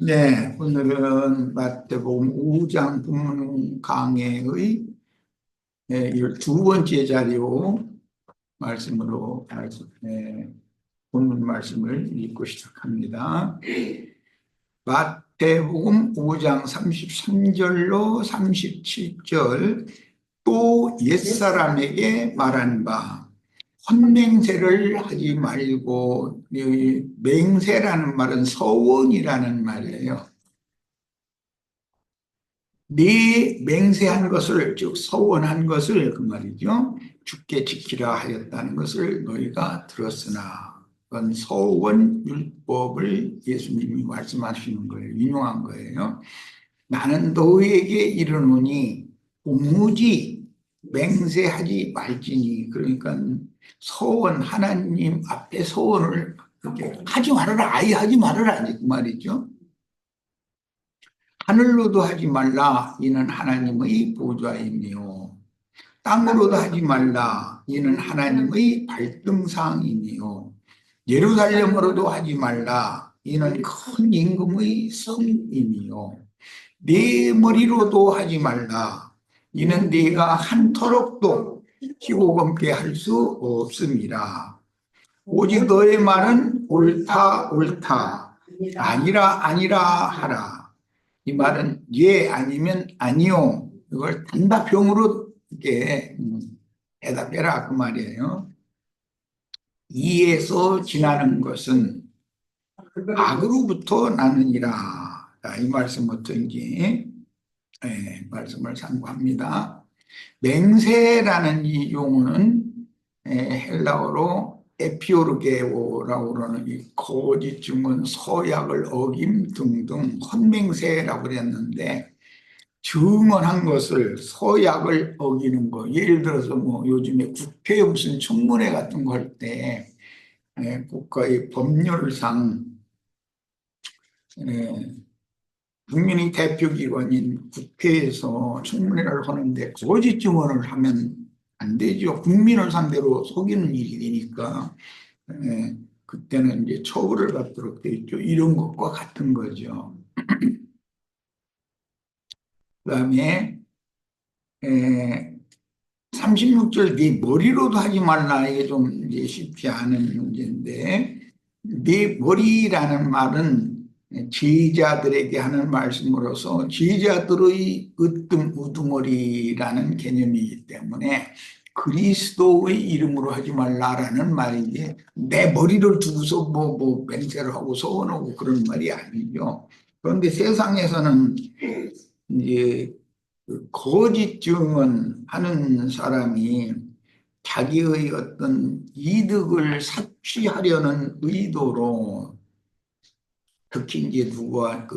네, 오늘은 마태복음 5장 본문 강해의 두 번째 자료 본문 말씀을 읽고 시작합니다. 마태복음 5장 33절로 37절. 또 옛사람에게 말한 바 혼맹세를 하지 말고, 이 맹세라는 말은 서원이라는 말이에요. 네 맹세한 것을, 즉 서원한 것을, 그 말이죠, 주께 지키라 하였다는 것을 너희가 들었으나, 그건 서원 율법을 예수님이 말씀하시는 거예요. 인용한 거예요. 나는 너희에게 이르노니 오무지 맹세하지 말지니. 그러니까 서원, 하나님 앞에 서원을 그렇게 하지 말아라, 아예 하지 말아라, 그 말이죠. 하늘로도 하지 말라, 이는 하나님의 보좌이며 땅으로도 하지 말라, 이는 하나님의 발등상이며 예루살렘으로도 하지 말라, 이는 큰 임금의 성이며 네 머리로도 하지 말라, 이는 네가 한 터럭도 희고 검게 할 수 없습니다. 오직 너의 말은 옳다 옳다, 아니라 아니라 하라. 이 말은 예 아니면 아니요, 이걸 단답형으로 이렇게 대답해라, 그 말이에요. 이에서 지나는 것은 악으로부터 나느니라. 이 말씀부터 이제 말씀을 참고합니다. 맹세라는 이 용어는 헬라어로 에피오르게오라고 그러는 이 거짓 증언, 서약을 어김 등등 혼맹세라고 그랬는데, 증언한 것을, 서약을 어기는 거, 예를 들어서 뭐 요즘에 국회에 무슨 청문회 같은 거 할 때 국가의 법률상 국민의 대표기관인 국회에서 청문회를 하는데 거짓 증언을 하면 안 되죠. 국민을 상대로 속이는 일이 되니까 그때는 이제 처벌을 받도록 돼 있죠. 이런 것과 같은 거죠. 그다음에 36절, 네 머리로도 하지 말라. 이게 좀 이제 쉽지 않은 문제인데, 네 머리라는 말은 제자들에게 하는 말씀으로서 제자들의 으뜸 우두머리라는 개념이기 때문에 그리스도의 이름으로 하지 말라라는 말인데, 내 머리를 두고서 뭐 맹세를 하고 서원하고 그런 말이 아니죠. 그런데 세상에서는 이제 그 거짓 증언하는 사람이 자기의 어떤 이득을 삭취하려는 의도로, 특히 이제 누구와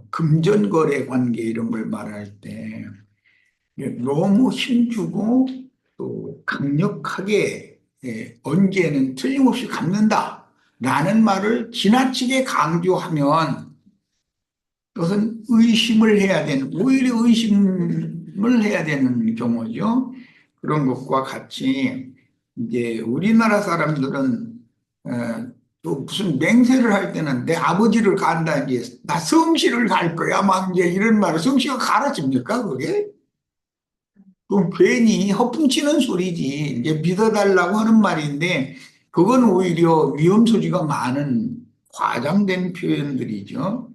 금전거래 관계 이런 걸 말할 때 너무 힘주고 또 강력하게 언제는 틀림없이 갚는다 라는 말을 지나치게 강조하면, 그것은 의심을 해야 되는, 오히려 의심을 해야 되는 경우죠. 그런 것과 같이 이제 우리나라 사람들은 또 무슨 맹세를 할 때는 내 아버지를 간다, 이제 나 성씨를 갈 거야, 막 이제 이런 말을, 성씨가 갈아집니까 그게? 그럼 괜히 허풍치는 소리지. 이제 믿어달라고 하는 말인데, 그건 오히려 위험 소지가 많은 과장된 표현들이죠.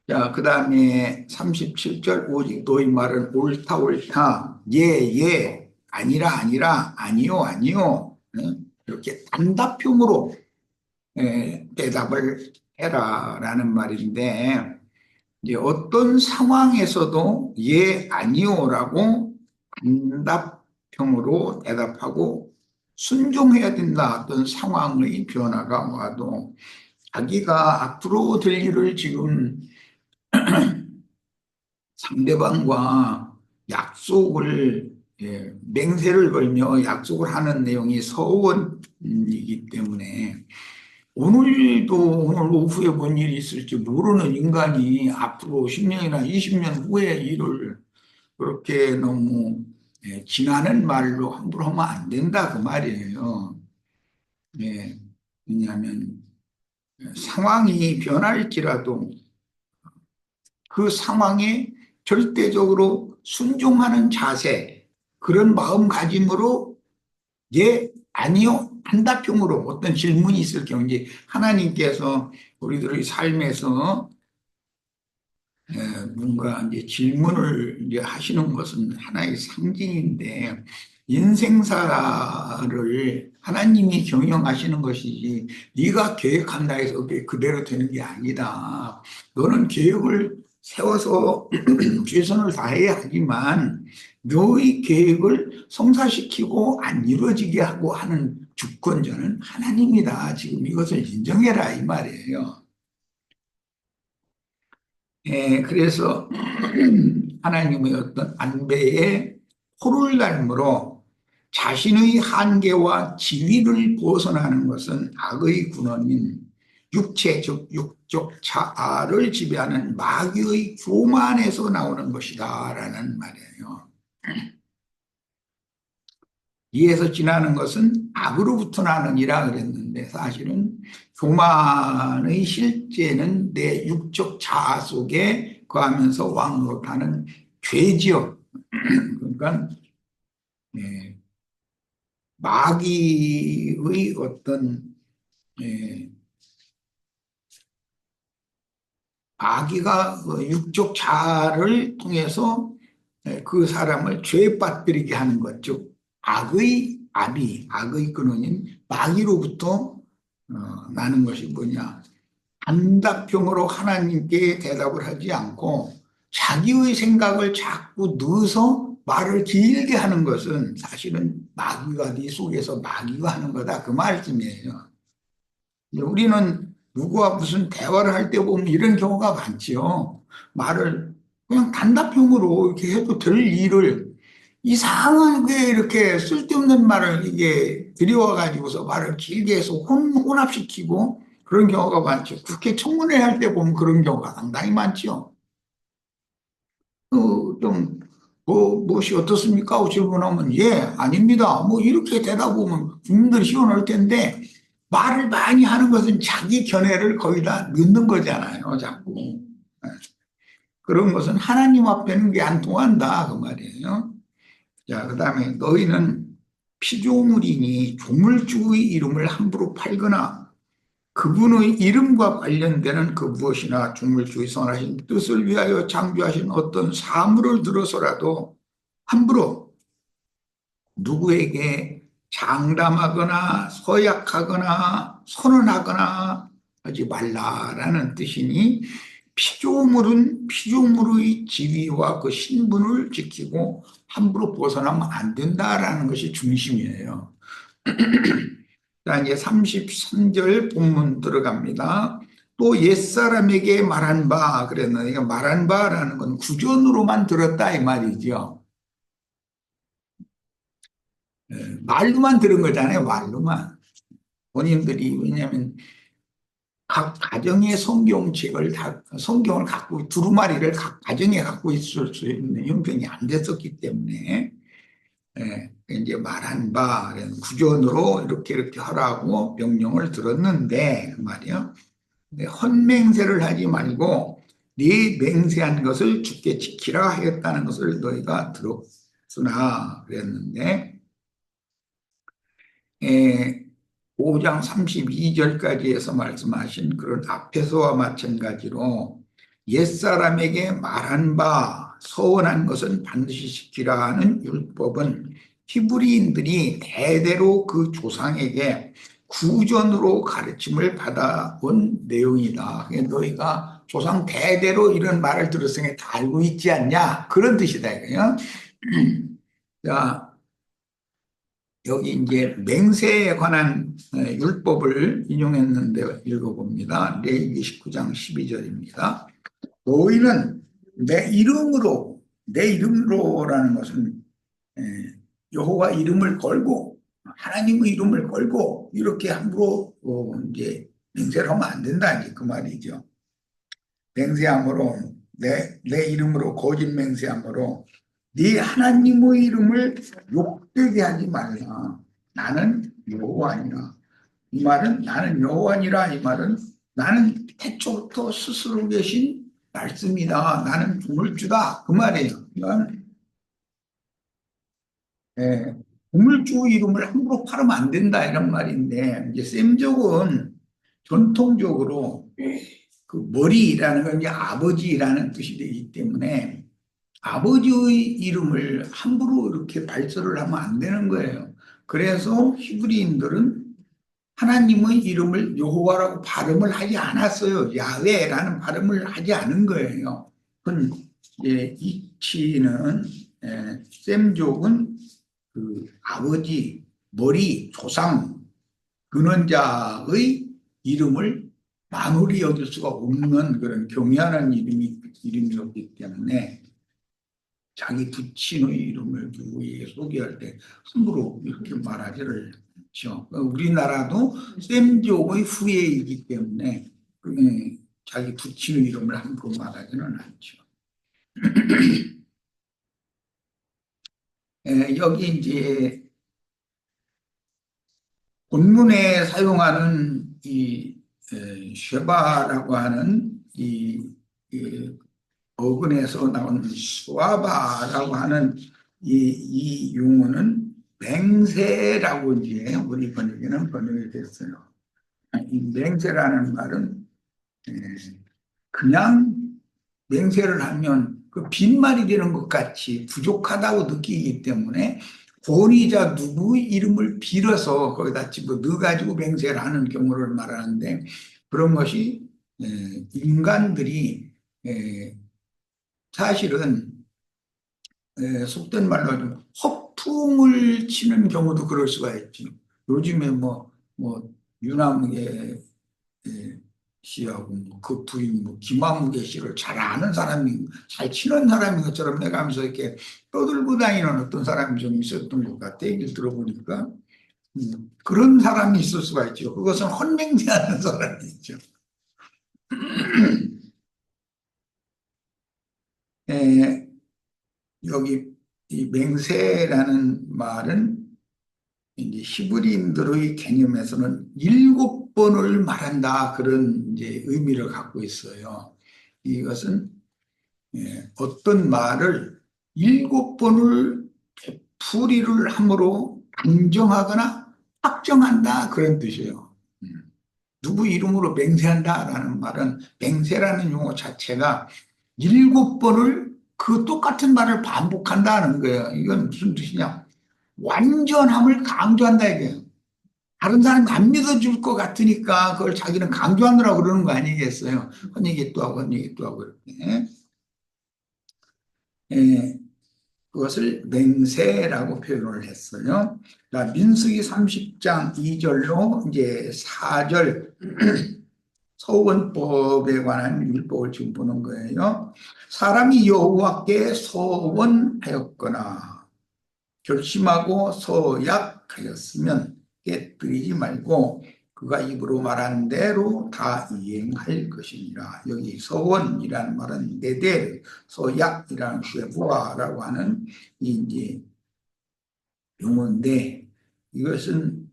자, 그 다음에 37절, 오직 너희 말은 옳다 옳다, 예 예, 아니라 아니라, 아니요 아니요, 이렇게 단답형으로 대답을 해라라는 말인데, 이제 어떤 상황에서도 예 아니요라고 단답형으로 대답하고 순종해야 된다. 어떤 상황의 변화가 와도 자기가 앞으로 될 일을 지금 상대방과 약속을, 맹세를 걸며 약속을 하는 내용이 서원이기 때문에, 오늘 오후에 뭔 일이 있을지 모르는 인간이 앞으로 10년이나 20년 후에 일을 그렇게 너무 지나는 말로 함부로 하면 안 된다, 그 말이에요. 예, 왜냐하면 상황이 변할지라도 그 상황에 절대적으로 순종하는 자세, 그런 마음가짐으로 예, 아니요, 한답형으로 어떤 질문이 있을 경우 이제 하나님께서 우리들의 삶에서 뭔가 이제 질문을 이제 하시는 것은 하나의 상징인데 인생사를 하나님이 경영하시는 것이지 네가 계획한다 해서 그게 그대로 되는 게 아니다. 너는 계획을 세워서 최선을 다해야 하지만 너의 계획을 성사시키고 안 이루어지게 하고 하는 주권자는 하나님이다. 지금 이것을 인정해라 이 말이에요. 그래서 하나님의 어떤 안배에 포를 닮으로 자신의 한계와 지위를 벗어나는 것은 악의 근원인 육체, 즉 육적 자아를 지배하는 마귀의 교만에서 나오는 것이다 라는 말이에요. 이에서 지나는 것은 악으로부터 나느니라 그랬는데 사실은 교만의 실제는 내 육적 자아 속에 거하면서 왕노릇하는 죄지요. 그러니까 예, 마귀의 어떤 예, 마귀가 그 육적 자아를 통해서 그 사람을 죄에 빠뜨리게 하는 것, 즉 악의 근원인 마귀로부터 나는 것이 뭐냐? 단답형으로 하나님께 대답을 하지 않고 자기의 생각을 자꾸 넣어서 말을 길게 하는 것은 사실은 마귀가 네 속에서 마귀가 하는 거다 그 말씀이에요. 우리는 누구와 무슨 대화를 할 때 보면 이런 경우가 많지요. 말을 그냥 단답형으로 이렇게 해도 될 일을 이상하게 이렇게 쓸데없는 말을 이게 들여와 가지고서 말을 길게 해서 혼합시키고 그런 경우가 많죠. 국회 청문회 할 때 보면 그런 경우가 상당히 많죠. 좀, 무엇이 어떻습니까? 하고 질문하면, 예, 아닙니다. 뭐, 이렇게 대답하면 국민들이 시원할 텐데, 말을 많이 하는 것은 자기 견해를 거기다 넣는 거잖아요, 자꾸. 그런 것은 하나님 앞에는 그게 안 통한다, 그 말이에요. 자, 그 다음에 너희는 피조물이니 조물주의 이름을 함부로 팔거나 그분의 이름과 관련되는 그 무엇이나 조물주의 선하신 뜻을 위하여 창조하신 어떤 사물을 들어서라도 함부로 누구에게 장담하거나 서약하거나 선언하거나 하지 말라라는 뜻이니 피조물은 피조물의 지위와 그 신분을 지키고 함부로 벗어나면 안 된다라는 것이 중심이에요. 자, 이제 33절 본문 들어갑니다. 또 옛사람에게 말한 바 그랬는데 말한 바라는 건 구전으로만 들었다 이 말이죠. 말로만 들은 거잖아요. 말로만. 본인들이 왜냐하면 각 가정의 성경책을 다 성경을 갖고 두루마리를 각 가정에 갖고 있을 수 있는 형편이 안 됐었기 때문에 이제 말한 바 구전으로 이렇게 하라고 명령을 들었는데 그 말이요. 헛맹세를 하지 말고 네 맹세한 것을 주께 지키라 하였다는 것을 너희가 들었으나 그랬는데 5장 32절까지 해서 말씀하신 그런 앞에서와 마찬가지로 옛사람에게 말한 바 서원한 것은 반드시 지키라 하는 율법은 히브리인들이 대대로 그 조상에게 구전으로 가르침을 받아온 내용이다. 그러니까 너희가 조상 대대로 이런 말을 들었으니 다 알고 있지 않냐? 그런 뜻이다. 이거요. 자, 여기 이제 맹세에 관한 율법을 인용했는데 읽어봅니다. 레위기 19장 12절입니다. 너희는 내 이름으로라는 것은 여호와 이름을 걸고 하나님의 이름을 걸고 이렇게 함부로 이제 맹세를 하면 안 된다 이제 그 말이죠. 맹세함으로 내 이름으로 거짓 맹세함으로 네 하나님의 이름을 욕되게 하지 말라. 나는 여호와니라. 이 말은 나는 여호와니라 이 말은 나는 태초부터 스스로 계신 말씀이다. 나는 우물주다. 그 말이에요. 그러니까 예, 우물주 이름을 함부로 팔으면 안 된다 이런 말인데 이제 셈족은 전통적으로 그 머리라는 건 이제 아버지라는 뜻이 되기 때문에 아버지의 이름을 함부로 이렇게 발설을 하면 안 되는 거예요. 그래서 히브리인들은 하나님의 이름을 여호와라고 발음을 하지 않았어요. 야훼라는 발음을 하지 않은 거예요. 그건 이치는 셈족은 그 아버지, 머리, 조상, 근원자의 이름을 만홀히 여길 수가 없는 그런 경외하는 이름이었기 때문에 자기 부친의 이름을 누구에게 소개할 때 함부로 이렇게 말하지를 않죠. 우리나라도 셈족의 후예이기 때문에 자기 부친의 이름을 함부로 말하지는 않죠. 여기 이제 본문에 사용하는 이 쉐바라고 하는 이 어근에서 나온 수아바라고 하는 이 용어는 맹세라고 이제 우리 번역에는 번역이 됐어요. 이 맹세라는 말은 에, 그냥 맹세를 하면 그 빈말이 되는 것 같이 부족하다고 느끼기 때문에 권위자 누구의 이름을 빌어서 거기다 집어 넣어가지고 맹세를 하는 경우를 말하는데 그런 것이 인간들이 사실은 속된 말로 좀 허풍을 치는 경우도 그럴 수가 있죠. 요즘에 뭐 유남욱의 씨하고 그 부인 김아무개 씨를 잘 아는 사람이 잘 치는 사람인 것처럼 내가면서 이렇게 떠들고 다니는 어떤 사람이 좀 있었던 것 같아. 얘기를 들어보니까 그런 사람이 있을 수가 있죠. 그것은 헌맹제하는 사람이 있죠. 여기 이 맹세라는 말은 이제 히브리인들의 개념에서는 7번을 말한다 그런 이제 의미를 갖고 있어요. 이것은 어떤 말을 7번을 되풀이를 함으로 단정하거나 확정한다 그런 뜻이에요. 누구 이름으로 맹세한다라는 말은 맹세라는 용어 자체가 7번을 그 똑같은 말을 반복한다는 거예요. 이건 무슨 뜻이냐? 완전함을 강조한다 이게요. 다른 사람이 안 믿어줄 것 같으니까 그걸 자기는 강조하느라고 그러는 거 아니겠어요? 헛얘기 또 하고 헛얘기 또 하고 이렇게. 예, 그것을 맹세라고 표현을 했어요. 자, 민수기 30장 2절로 이제 4절 서원법에 관한 율법을 지금 보는 거예요. 사람이 여호와께 서원하였거나 결심하고 서약하였으면 깨뜨리지 말고 그가 입으로 말한 대로 다 이행할 것이니라. 여기 서원이라는 말은 네델, 서약이라는 쉐부아라고 하는 이제 용어인데 이것은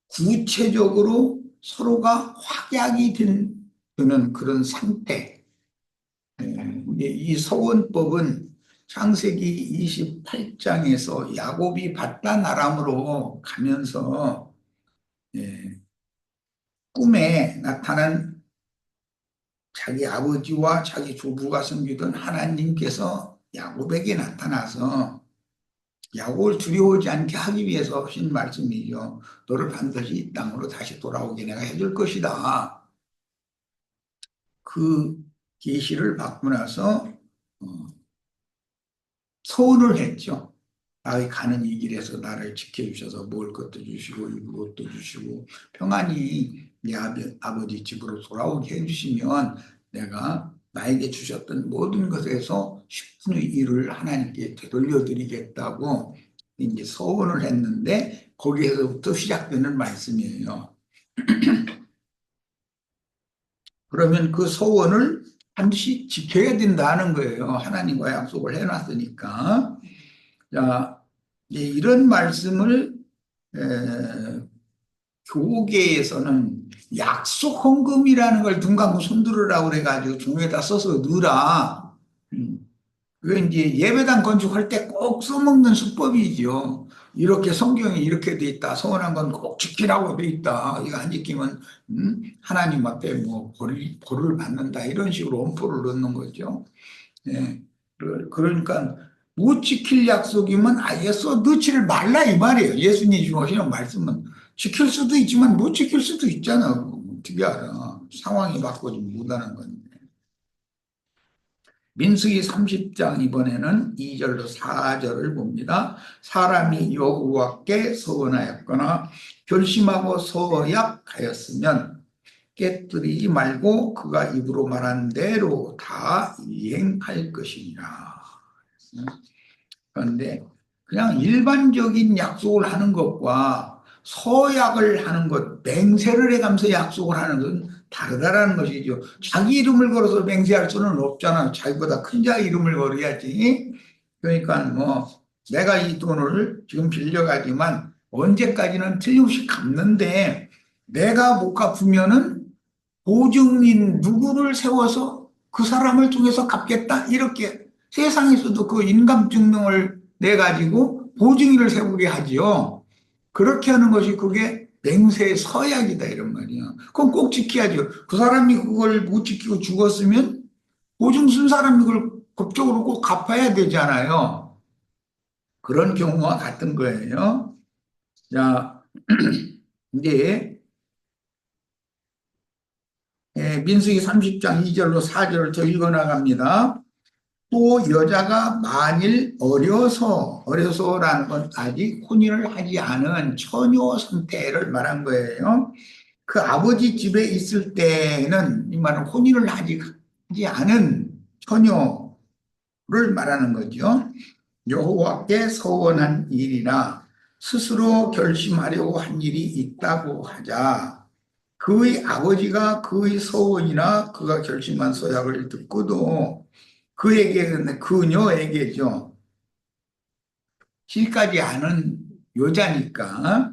구체적으로 서로가 확약이 되는 그런 상태. 이 서원법은 창세기 28장에서 야곱이 바단 아람으로 가면서 꿈에 나타난 자기 아버지와 자기 조부가 섬기던 하나님께서 야곱에게 나타나서 야곱을 두려워하지 않게 하기 위해서 하신 말씀이죠. 너를 반드시 이 땅으로 다시 돌아오게 내가 해줄 것이다. 그 계시를 받고 나서 어, 서운을 했죠. 나의 가는 이 길에서 나를 지켜주셔서 먹을 것도 주시고 입을 것도 주시고 평안히 내 아버지 집으로 돌아오게 해주시면 내가 나에게 주셨던 모든 것에서 10분의 1을 하나님께 되돌려드리겠다고 이제 서원을 했는데 거기에서부터 시작되는 말씀이에요. 그러면 그 서원을 반드시 지켜야 된다는 거예요. 하나님과 약속을 해놨으니까. 자, 이런 말씀을 교계에서는 약속 헌금이라는 걸 눈 감고 손들으라고 그래가지고 종이에다 써서 넣으라. 음, 그게 이제 예배당 건축할 때 꼭 써먹는 수법이죠. 이렇게 성경에 이렇게 돼 있다. 서원한 건 꼭 지키라고 돼 있다. 이거 안 지키면 하나님 앞에 뭐 벌을 받는다. 이런 식으로 엄포를 넣는 거죠. 예. 그러니까 못 지킬 약속이면 아예 써 넣지를 말라 이 말이에요. 예수님이 주시는 말씀은 지킬 수도 있지만 못 지킬 수도 있잖아. 어떻게 알아? 상황이 바꿔지 못하는 건데. 민수기 30장 이번에는 2절로 4절을 봅니다. 사람이 여호와께 서원하였거나 결심하고 서약하였으면 깨뜨리지 말고 그가 입으로 말한 대로 다 이행할 것이니라. 그런데 그냥 일반적인 약속을 하는 것과 서약을 하는 것, 맹세를 해가면서 약속을 하는 건 다르다라는 것이죠. 자기 이름을 걸어서 맹세할 수는 없잖아요. 자기보다 큰 자 이름을 걸어야지. 그러니까 뭐 내가 이 돈을 지금 빌려가지만 언제까지는 틀림없이 갚는데 내가 못 갚으면은 보증인 누구를 세워서 그 사람을 통해서 갚겠다. 이렇게 세상에서도 그 인감증명을 내가지고 보증인을 세우게 하지요. 그렇게 하는 것이 그게 맹세 서약이다 이런 말이야. 그럼 꼭 지켜야죠. 그 사람이 그걸 못 지키고 죽었으면 보증 쓴 사람이 그걸 법적으로 꼭 갚아야 되잖아요. 그런 경우와 같은 거예요. 자, 이제 민수기 30장 2절로 4절을 더 읽어나갑니다. 또 여자가 만일 어려서라는 건 아직 혼인을 하지 않은 처녀 상태를 말한 거예요. 그 아버지 집에 있을 때는 이 말은 혼인을 하지 않은 처녀를 말하는 거죠. 여호와께 서원한 일이나 스스로 결심하려고 한 일이 있다고 하자. 그의 아버지가 그의 서원이나 그가 결심한 서약을 듣고도 그녀에게죠. 실까지 아는 여자니까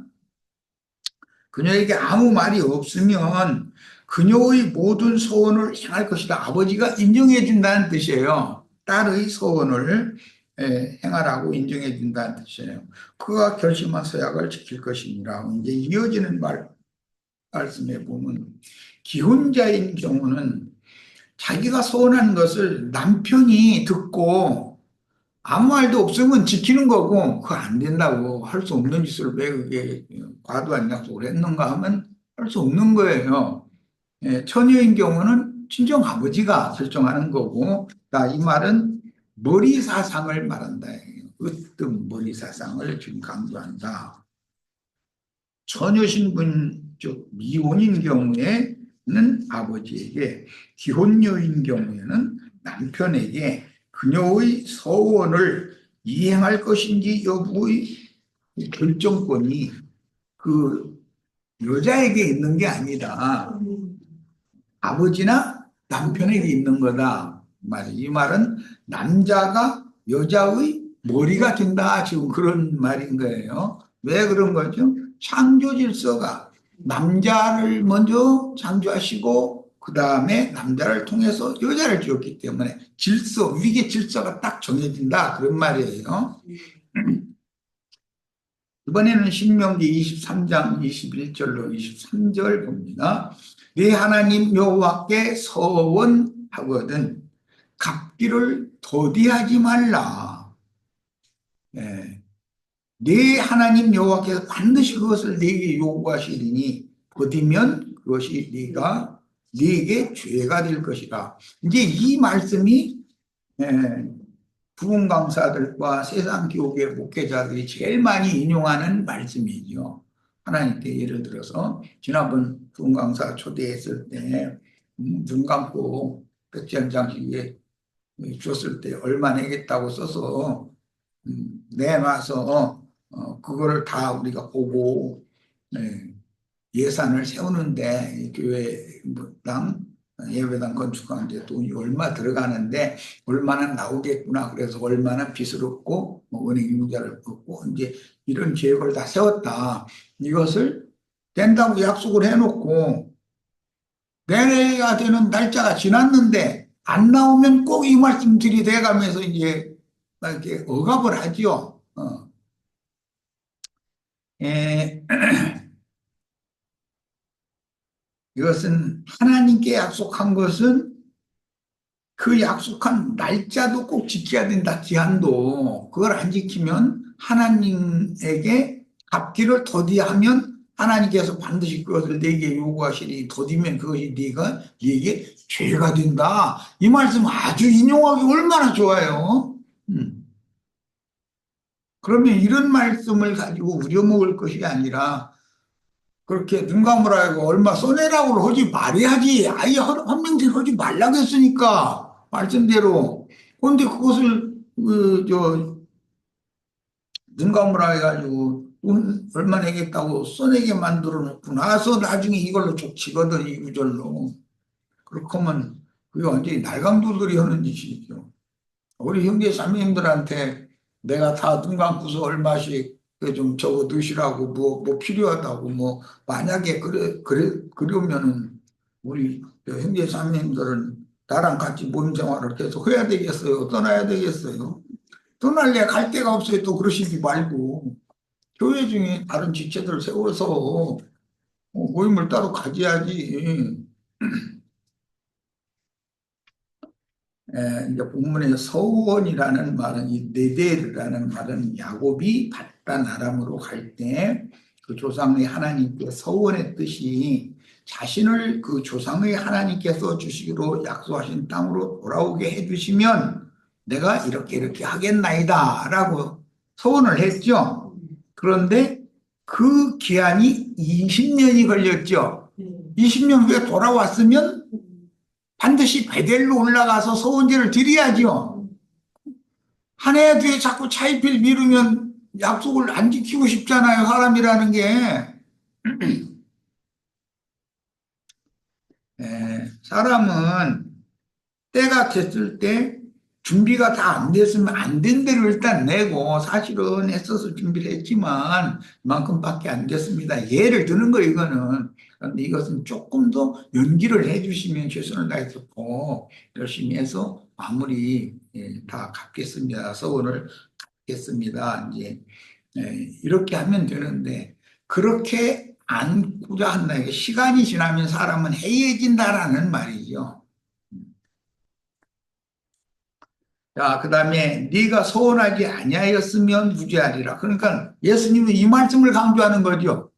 그녀에게 아무 말이 없으면 그녀의 모든 소원을 행할 것이다. 아버지가 인정해 준다는 뜻이에요. 딸의 소원을 행하라고 인정해 준다는 뜻이에요. 그가 결심한 서약을 지킬 것이니라. 이제 이어지는 말씀에 보면 기혼자인 경우는 자기가 소원한 것을 남편이 듣고 아무 말도 없으면 지키는 거고 그거 안 된다고 할 수 없는 짓을 왜 그게 과도한 약속을 했는가 하면 할 수 없는 거예요. 처녀인 경우는 친정 아버지가 결정하는 거고 이 말은 머리 사상을 말한다. 으뜸 머리 사상을 지금 강조한다. 처녀 신분 즉 미혼인 경우에는 아버지에게 기혼녀인 경우에는 남편에게 그녀의 서원을 이행할 것인지 여부의 결정권이 그 여자에게 있는 게 아니라 아버지나 남편에게 있는 거다. 이 말은 남자가 여자의 머리가 된다. 지금 그런 말인 거예요. 왜 그런 거죠? 창조 질서가 남자를 먼저 창조하시고 그 다음에 남자를 통해서 여자를 지었기 때문에 위계 질서가 딱 정해진다. 그런 말이에요. 이번에는 신명기 23장 21절로 23절 봅니다. 네 하나님 여호와께 서원하거든 갚기를 더디하지 말라. 네 하나님 여호와께서 반드시 그것을 네게 요구하시리니 더디면 그것이 네게 죄가 될 것이다. 이제 이 말씀이 부흥 강사들과 세상 교계 목회자들이 제일 많이 인용하는 말씀이죠. 하나님께 예를 들어서 지난번 부흥 강사 초대했을 때 눈 감고 백지 한 장씩 줬을 때 얼마 내겠다고 써서 내놔서 그거를 다 우리가 보고 예산을 세우는데 교회당 예배당 건축하는데 돈이 얼마 들어가는데 얼마나 나오겠구나. 그래서 얼마나 빚을 얻고 은행 융자를 얻고 이제 이런 계획을 다 세웠다. 이것을 된다고 약속을 해놓고 내려야 되는 날짜가 지났는데 안 나오면 꼭 이 말씀 들이대가면서 이제 이렇게 억압을 하지요. 에, 이것은 하나님께 약속한 것은 그 약속한 날짜도 꼭 지켜야 된다. 기한도 그걸 안 지키면 하나님에게 갚기를 더디하면 하나님께서 반드시 그것을 내게 요구하시니 더디면 그것이 네게 죄가 된다. 이 말씀 아주 인용하기 얼마나 좋아요. 그러면 이런 말씀을 가지고 우려먹을 것이 아니라 그렇게 눈 감으라 하고 얼마 써내라고 하지 말아야지. 아예 헌명질 하지 말라고 했으니까 말씀대로. 그런데 그것을 눈 감으라 해가지고 돈 얼마 내겠다고 써내게 만들어 놓고 나서 나중에 이걸로 족치거든 이 구절로. 그렇게 하면 그게 완전히 날강도들이 하는 짓이죠. 우리 형제 자매님들한테 내가 다 눈 감고서 얼마씩 좀 적어 두시라고 뭐 필요하다고 뭐 만약에 그러면은 우리 형제 자매님들은 나랑 같이 모임 생활을 계속 해야 되겠어요? 떠나야 되겠어요? 떠날래 갈 데가 없어요. 또 그러시지 말고 교회 중에 다른 지체들 세워서 모임을 따로 가져야지. 이제 본문에 서원이라는 말은 이 네델이라는 말은 야곱이 바단 아람으로 갈 때 그 조상의 하나님께 서원의 뜻이 자신을 그 조상의 하나님께서 주시기로 약속하신 땅으로 돌아오게 해주시면 내가 이렇게 이렇게 하겠나이다 라고 서원을 했죠. 그런데 그 기한이 20년이 걸렸죠. 20년 후에 돌아왔으면 반드시 베델로 올라가서 서원제를 드려야죠. 한 해 뒤에 자꾸 차일피일 미루면 약속을 안 지키고 싶잖아요. 사람이라는 게. 사람은 때가 됐을 때 준비가 다 안 됐으면 안 된 대로 일단 내고 사실은 애써서 준비를 했지만 이만큼밖에 안 됐습니다. 예를 드는 거예요, 이거는. 그런데 이것은 조금 더 연기를 해주시면 최선을 다했었고 열심히 해서 마무리 다 갚겠습니다. 서원을 갚겠습니다. 이제 이렇게 하면 되는데 그렇게 안고자 한다. 시간이 지나면 사람은 해이해진다라는 말이죠. 자, 그다음에 네가 서운하지 아니하였으면 무죄하리라. 그러니까 예수님은 이 말씀을 강조하는 거죠.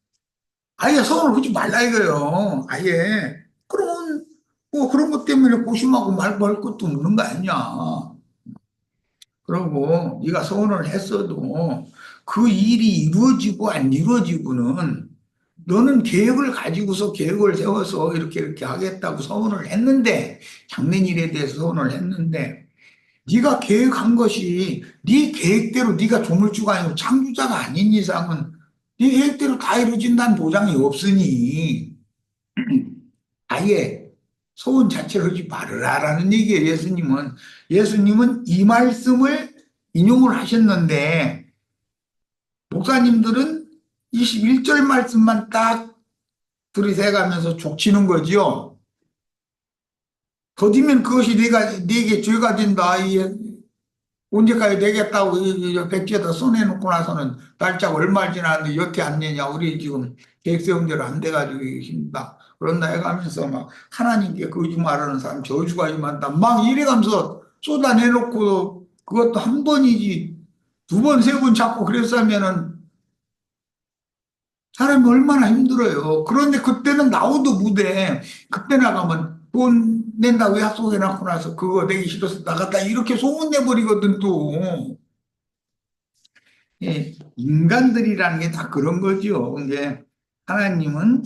아예 서운을 하지 말라 이거요. 아예. 그러면 뭐 그런 것 때문에 고심하고 말고 할 것도 없는 거 아니냐. 그러고 네가 서운을 했어도 그 일이 이루어지고 안 이루어지고는 너는 계획을 가지고서 계획을 세워서 이렇게 이렇게 하겠다고 서운을 했는데 장래일에 대해서 서운을 했는데 네가 계획한 것이 네 계획대로 네가 조물주가 아니고 창조자가 아닌 이상은 네 계획대로 다 이루어진다는 보장이 없으니 아예 소원 자체를 하지 말으라라는 얘기예요. 예수님은 이 말씀을 인용을 하셨는데 목사님들은 21절 말씀만 딱 들이대가면서 족치는 거죠. 더디면 그것이 네게 죄가 된다. 언제까지 되겠다고 백지에다 써내놓고 나서는 날짜가 얼마 지났는데 여태 안 내냐. 우리 지금 계획 세운 대로 안 돼가지고 힘들다. 그런다 해가면서 막 하나님께 거짓말하는 사람 저주가 임한다. 막 이래가면서 쏟아내놓고 그것도 한 번이지 두 번, 세 번 잡고 그랬으면은 사람이 얼마나 힘들어요. 그런데 그때는 나오도 무대 그때 나가면 돈 낸다고 약속해놓고 나서 그거 내기 싫어서 나갔다 이렇게 소문내버리거든 또. 인간들이라는 게 다 그런 거죠. 근데 하나님은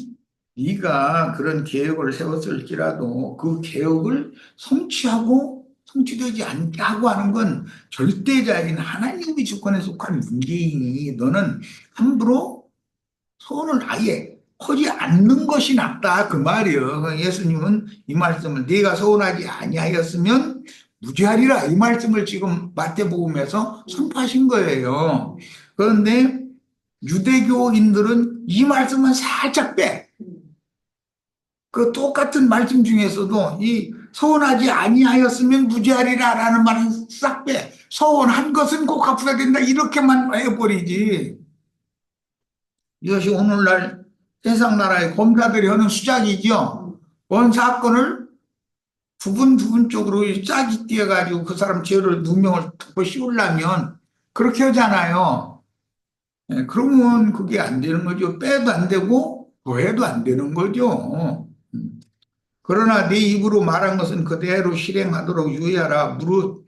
네가 그런 계획을 세웠을지라도 그 계획을 성취되지 않게 하고 하는 건 절대자인 하나님의 주권에 속한 문제이니 너는 함부로 손을 아예 하지 않는 것이 낫다 그 말이에요. 예수님은 이 말씀을 네가 서운하지 아니하였으면 무죄하리라 이 말씀을 지금 마태복음에서 선포하신 거예요. 그런데 유대교인들은 이 말씀은 살짝 빼. 그 똑같은 말씀 중에서도 이 서원하지 아니하였으면 무죄하리라라는 말은 싹 빼. 서원한 것은 꼭 갚아야 된다 이렇게만 해버리지. 이것이 오늘날 세상 나라의 검사들이 하는 수작이죠. 원 사건을 부분적으로 짝이 띄어가지고 그 사람 죄를 누명을 덮어 씌우려면 그렇게 하잖아요. 그러면 그게 안 되는 거죠. 빼도 안 되고 더해도 안 되는 거죠. 그러나 네 입으로 말한 것은 그대로 실행하도록 유의하라. 무릇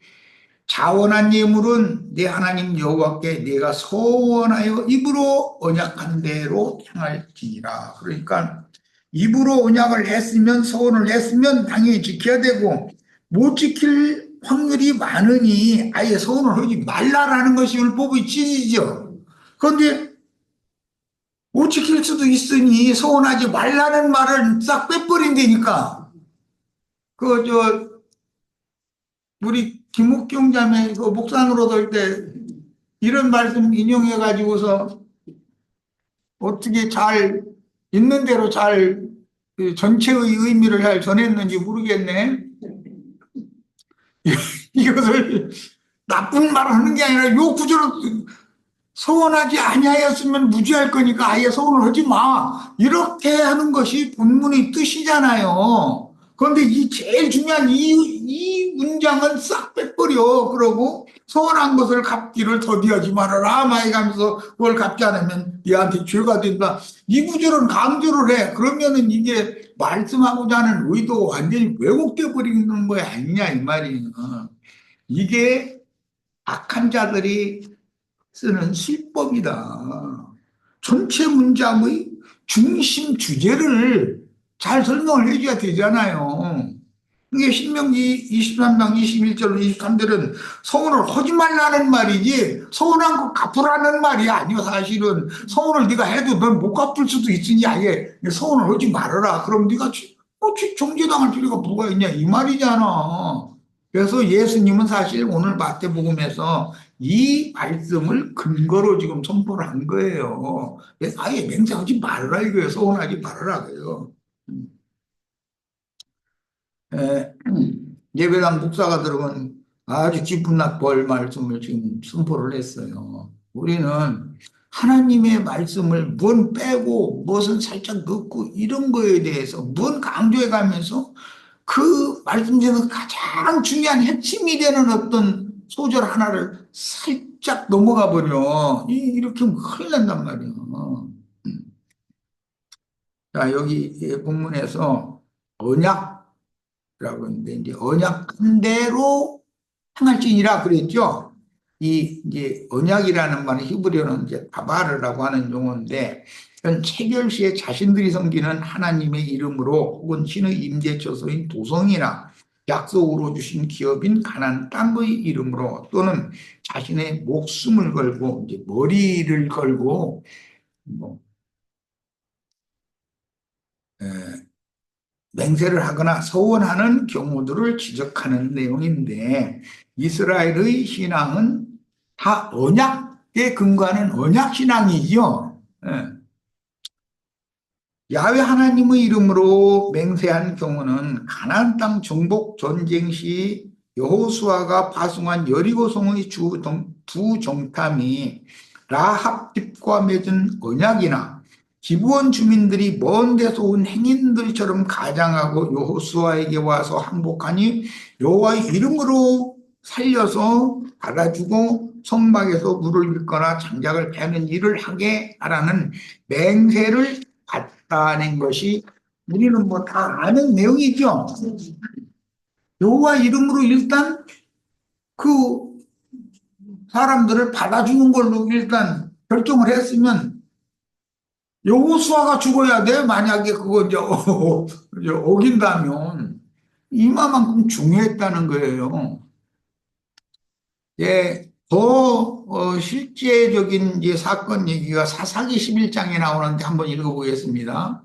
자원한 예물은 내 하나님 여호와께 네가 서원하여 입으로 언약한 대로 행할지니라. 그러니까 입으로 언약을 했으면 서원을 했으면 당연히 지켜야 되고 못 지킬 확률이 많으니 아예 서원을 하지 말라라는 것이 율법의 진리죠. 그런데 못 지킬 수도 있으니 서원하지 말라는 말을 싹 빼버린다니까. 우리 김옥경 자매 그 목사으로 될 때 이런 말씀 인용해 가지고서 어떻게 잘 있는 대로 잘그 전체의 의미를 잘 전했는지 모르겠네. 이것을 나쁜 말을 하는 게 아니라 요 구조를 서원하지 아니하였으면 무죄할 거니까 아예 서원을 하지 마. 이렇게 하는 것이 본문의 뜻이잖아요. 그런데 이 제일 중요한 이 문장은 싹 빼버려. 그러고 서원한 것을 갚기를 더디하지 말아라. 많이 가면서 그걸 갚지 않으면 네한테 죄가 된다. 이 구절은 강조를 해. 그러면은 이게 말씀하고자 하는 의도 완전히 왜곡돼 버리는 거 아니냐 이 말이에요. 이게 악한 자들이 쓰는 실법이다. 전체 문장의 중심 주제를 잘 설명을 해줘야 되잖아요. 이게 신명기 23장 21절 23절은 서원을 하지 말라는 말이지 서원한 거 갚으라는 말이 아니요. 사실은 서원을 네가 해도 넌 못 갚을 수도 있으니 아예 서원을 하지 말아라. 그럼 네가 정죄당할 필요가 뭐가 있냐 이 말이잖아. 그래서 예수님은 사실 오늘 마태복음에서 이 말씀을 근거로 지금 선포를 한 거예요. 아예 맹세하지 말아라 이거예요. 서원하지 말아라 그래요. 에, 예배당 목사가 들어온 아주 기쁜 낙벌 말씀을 지금 선포를 했어요. 우리는 하나님의 말씀을 뭔 빼고 무엇은 살짝 넣고 이런 거에 대해서 뭔 강조해 가면서 그 말씀 중에서 가장 중요한 핵심이 되는 어떤 소절 하나를 살짝 넘어가 버려. 이렇게 하면 큰일 난단 말이에요. 자, 여기 본문에서 언약이라고 하는데, 이제 언약한 대로 행할지니라 그랬죠. 이제 언약이라는 말은 히브리어는 이제 다바르라고 하는 용어인데, 이건 체결 시에 자신들이 섬기는 하나님의 이름으로 혹은 신의 임재처소인 도성이나 약속으로 주신 기업인 가나안 땅의 이름으로 또는 자신의 목숨을 걸고 이제 머리를 걸고 뭐 맹세를 하거나 서원하는 경우들을 지적하는 내용인데 이스라엘의 신앙은 다 언약에 근거하는 언약 신앙이죠. 야훼 하나님의 이름으로 맹세한 경우는 가나안 땅 정복 전쟁 시 여호수아가 파송한 여리고성의 부정탐이 라합 집과 맺은 언약이나 기브온 주민들이 먼 데서 온 행인들처럼 가장하고 여호수아에게 와서 항복하니 여호와의 이름으로 살려서 받아주고 성막에서 물을 빚거나 장작을 패는 일을 하게 하라는 맹세를 받다는 것이 우리는 뭐 다 아는 내용이죠. 여호와 이름으로 일단 그 사람들을 받아주는 걸로 일단 결정을 했으면 여호수아가 죽어야 돼. 만약에 그거 이제 어긴다면 이마만큼 중요했다는 거예요. 예, 더 실제적인 이제 사건 얘기가 사사기 11장에 나오는데 한번 읽어보겠습니다.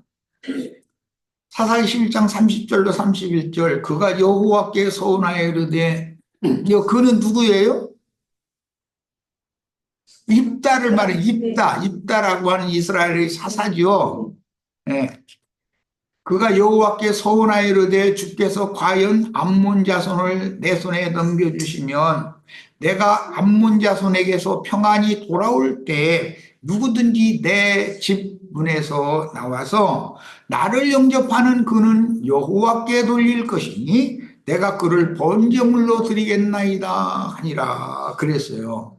사사기 11장 30절로 31절 그가 여호와께 서원하여 이르되 그는 누구예요? 입다를 말해. 입다라고 하는 이스라엘의 사사죠. 예. 그가 여호와께 서원하여 이르되 주께서 과연 암몬 자손을 내 손에 넘겨주시면 내가 암몬 자손에게서 평안히 돌아올 때 누구든지 내 집 문에서 나와서 나를 영접하는 그는 여호와께 돌릴 것이니 내가 그를 번제물로 드리겠나이다 하니라 그랬어요.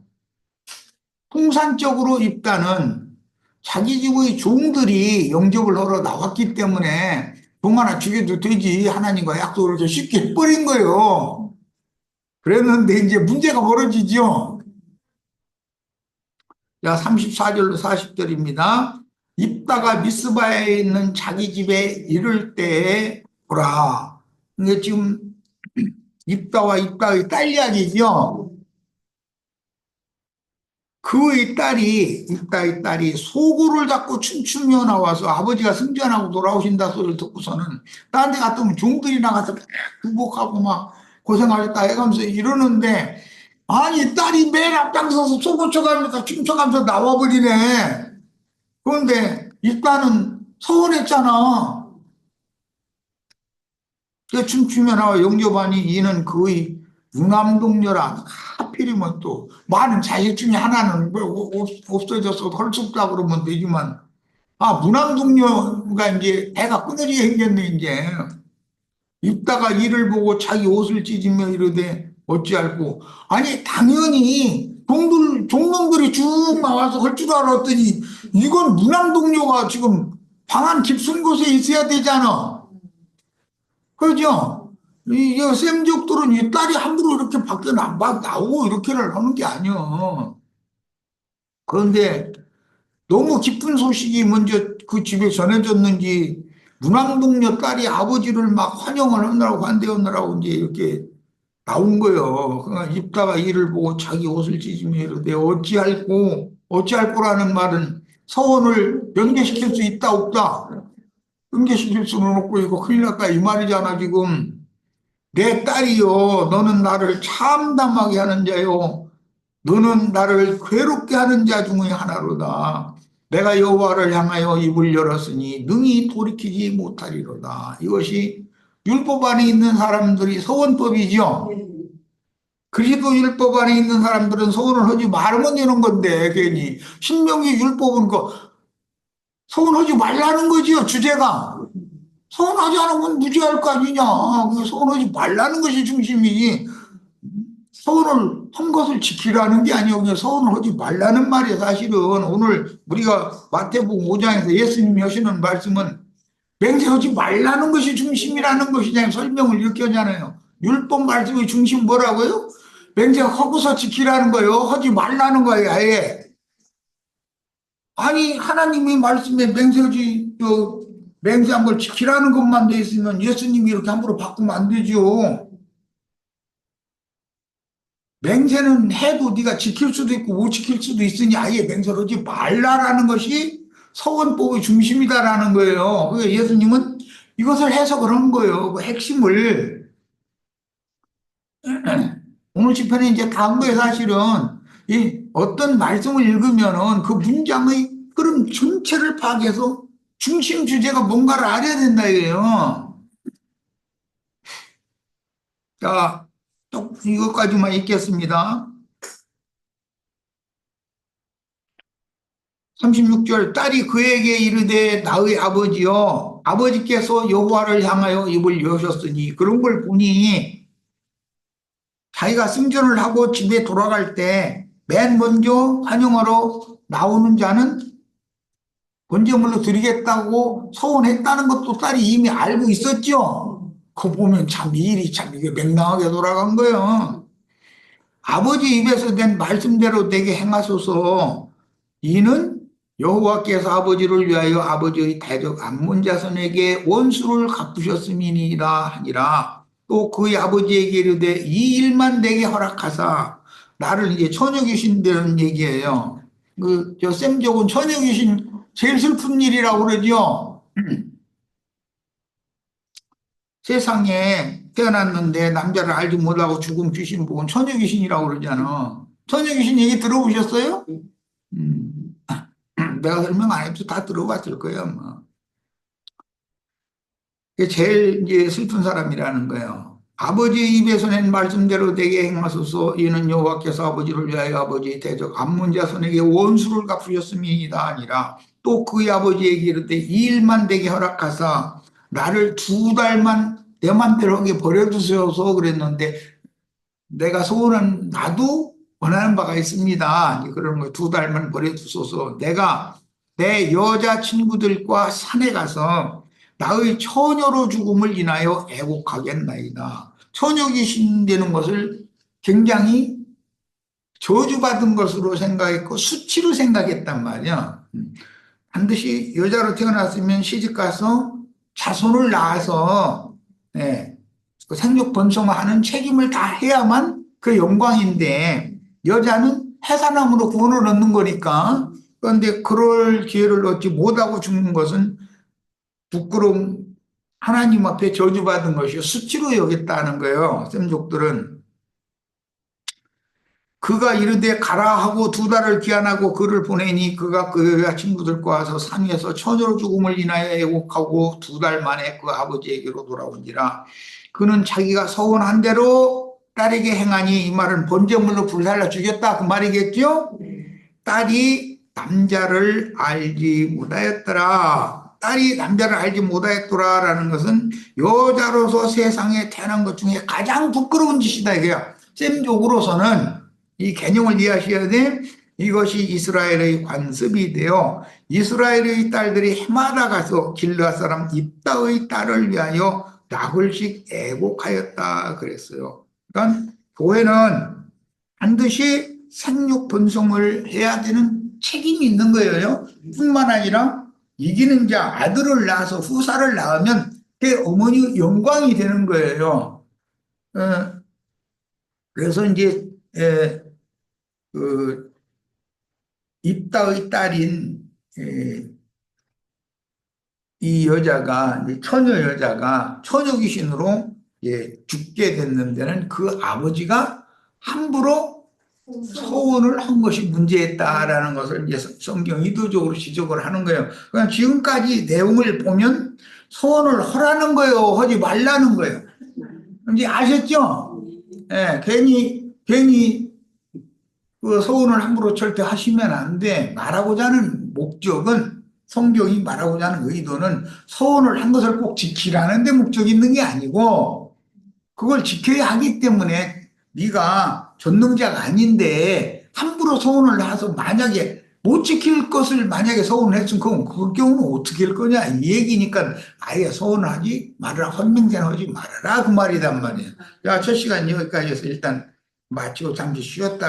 통상적으로 입다는 자기 집의 종들이 영접을 하러 나왔기 때문에 종 하나 죽여도 되지 하나님과 약속을 이렇게 쉽게 해버린 거예요. 그랬는데 이제 문제가 벌어지죠. 자, 34절로 40절입니다. 입다가 미스바에 있는 자기 집에 이를 때에 보라. 이게 지금 입다와 입다의 딸 이야기죠. 그의 딸이 입다의 딸이 소고를 잡고 춤추며 나와서 아버지가 승전하고 돌아오신다 소리를 듣고서는 딴 데 갔다 오면 종들이 나가서 막 구복하고 막 고생하셨다 해가면서 이러는데 아니 딸이 맨 앞장서서 소고 쳐가면서 춤춰가면서 나와버리네. 그런데 입다는 서운했잖아. 춤추며 나와 영접하니 이는 그의 유남동녀라. 하필이면 또 많은 자식 중에 하나는 뭐 없어져서 할 수 없다 그러면 되지만 무남동녀가 이제 애가 끊어지게 생겼네 이제. 입다가 이를 보고 자기 옷을 찢으며 이르되 어찌할꼬. 아니 당연히 종놈들이 쭉 나와서 할 줄 알았더니 이건 무남동녀가 지금 방 안 깊은 곳에 있어야 되잖아. 그죠? 이 셈족들은 이 딸이 함부로 이렇게 밖에 막 나오고 이렇게를 하는 게 아니야. 그런데 너무 기쁜 소식이 먼저 그 집에 전해졌는지 문왕동녀 딸이 아버지를 막 환영을 하느라고 반대하느라고 이제 이렇게 나온 거예요. 그러니까 입다가 이를 보고 자기 옷을 찢으며 이르되 어찌할 거라는 말은 서원을 연계시킬 수 있다 없다. 연계시킬 수는 없고 이거 큰일 났다 이 말이잖아 지금. 내 딸이요 너는 나를 참담하게 하는 자요 너는 나를 괴롭게 하는 자 중의 하나로다. 내가 여호와를 향하여 입을 열었으니 능히 돌이키지 못하리로다. 이것이 율법 안에 있는 사람들이 서원법이죠. 그리스도 율법 안에 있는 사람들은 서원을 하지 말으면 되는 건데 괜히 신명기 율법은 그 서원하지 말라는 거지요 주제가. 서운하지 않으면 무죄할 거 아니냐. 서운하지 말라는 것이 중심이 서운을 한 것을 지키라는 게 아니고 그냥 서운을 하지 말라는 말이에요. 사실은 오늘 우리가 마태복음 5장에서 예수님이 하시는 말씀은 맹세하지 말라는 것이 중심이라는 것이냐 설명을 이렇게 하잖아요. 율법 말씀의 중심 뭐라고요? 맹세하고서 지키라는 거예요. 하지 말라는 거예요. 아예. 아니 하나님의 말씀에 맹세한 걸 지키라는 것만 돼 있으면 예수님이 이렇게 함부로 바꾸면 안 되죠. 맹세는 해도 네가 지킬 수도 있고 못 지킬 수도 있으니 아예 맹세를 하지 말라라는 것이 서원법의 중심이다라는 거예요. 그래서 예수님은 이것을 해석을 한 거예요. 그 핵심을. 오늘 시편에 이제 다 한 거예요. 사실은 이 어떤 말씀을 읽으면은 그 문장의 흐름 전체를 파악해서 중심 주제가 뭔가를 알아야 된다 이거예요. 자, 또 이것까지만 읽겠습니다. 36절 딸이 그에게 이르되 나의 아버지여 아버지께서 여호와를 향하여 입을 여셨으니 그런 걸 보니 자기가 승전을 하고 집에 돌아갈 때 맨 먼저 환영하러 나오는 자는 번제물로 드리겠다고 서원했다는 것도 딸이 이미 알고 있었죠. 그거 보면 참 이 일이 참 이게 맹랑하게 돌아간 거예요. 아버지 입에서 된 말씀대로 되게 행하소서. 이는 여호와께서 아버지를 위하여 아버지의 대적 암몬 자손에게 원수를 갚으셨음이니라 하니라. 또 그의 아버지에게 이르되 이 일만 내게 허락하사 나를 이제 처녀 귀신되는 얘기예요. 저 셈족은 처녀 귀신 제일 슬픈 일이라고 그러죠. 세상에 태어났는데 남자를 알지 못하고 죽은 귀신 보고 처녀 귀신이라고 그러잖아. 처녀 귀신 얘기 들어보셨어요? 음, 내가 설명 안 해도 다 들어봤을 거예요, 뭐. 그게 제일 이제 슬픈 사람이라는 거예요. 아버지 입에서 낸 말씀대로 되게 행하소서. 이는 여호와께서 아버지를 위하여 아버지의 대적 암몬 자손에게 원수를 갚으셨음이니이다 아니라 또 그의 아버지에게 이르되 이 일만 되게 허락하사 나를 2달만 내 맘대로 하게 버려두셔서 그랬는데 내가 소원한 나도 원하는 바가 있습니다. 그런 거 2달만 버려두소서. 내가 내 여자친구들과 산에 가서 나의 처녀로 죽음을 인하여 애곡하겠나이다. 처녀 귀신되는 것을 굉장히 저주받은 것으로 생각했고 수치로 생각했단 말이야. 반드시 여자로 태어났으면 시집가서 자손을 낳아서 예, 그 생육 번성하는 책임을 다 해야만 그 영광인데 여자는 해산함으로 구원을 얻는 거니까 그런데 그럴 기회를 얻지 못하고 죽는 것은 부끄러움 하나님 앞에 저주받은 것이요 수치로 여겼다는 거예요. 셈족들은 그가 이르되 가라 하고 2달을 기한하고 그를 보내니 그가 그 여자친구들과 와서 산 위에서 처녀로 죽음을 인하여 애곡하고 2달 만에 그 아버지에게로 돌아온지라. 그는 자기가 서원한 대로 딸에게 행하니 이 말은 번제물로 불살라 죽였다 그 말이겠죠. 딸이 남자를 알지 못하였더라. 딸이 남자를 알지 못하였더라라는 것은 여자로서 세상에 태어난 것 중에 가장 부끄러운 짓이다 이거야. 셈족으로서는 이 개념을 이해하셔야 돼. 이것이 이스라엘의 관습이 되어 이스라엘의 딸들이 해마다 가서 길르앗 사람 입다의 딸을 위하여 나흘씩 애곡하였다 그랬어요. 그러니까 교회는 반드시 생육 번성을 해야 되는 책임이 있는 거예요. 뿐만 아니라 이기는 자 아들을 낳아서 후사를 낳으면 그 어머니 영광이 되는 거예요. 그래서 이제 그 입다의 딸인 이 여자가 처녀 여자가 처녀 귀신으로 죽게 됐는 데는 그 아버지가 함부로 소원을 한 것이 문제였다라는 것을 이제 성경 의도적으로 지적을 하는 거예요. 그냥 지금까지 내용을 보면 소원을 하라는 거예요, 하지 말라는 거예요. 이제 아셨죠? 예, 괜히 그 소원을 함부로 절대 하시면 안 돼. 말하고자 하는 목적은 성경이 말하고자 하는 의도는 소원을 한 것을 꼭 지키라는 데 목적이 있는 게 아니고 그걸 지켜야 하기 때문에 네가 전능자가 아닌데 함부로 소원을 해서 만약에 못 지킬 것을 만약에 소원을 했으면 그럼 그 경우는 어떻게 할 거냐 이 얘기니까 아예 소원을 하지 말아라 헌명제는 하지 말아라 그 말이란 말이에요. 자, 첫 시간 여기까지 해서 일단 마치고 잠시 쉬었다가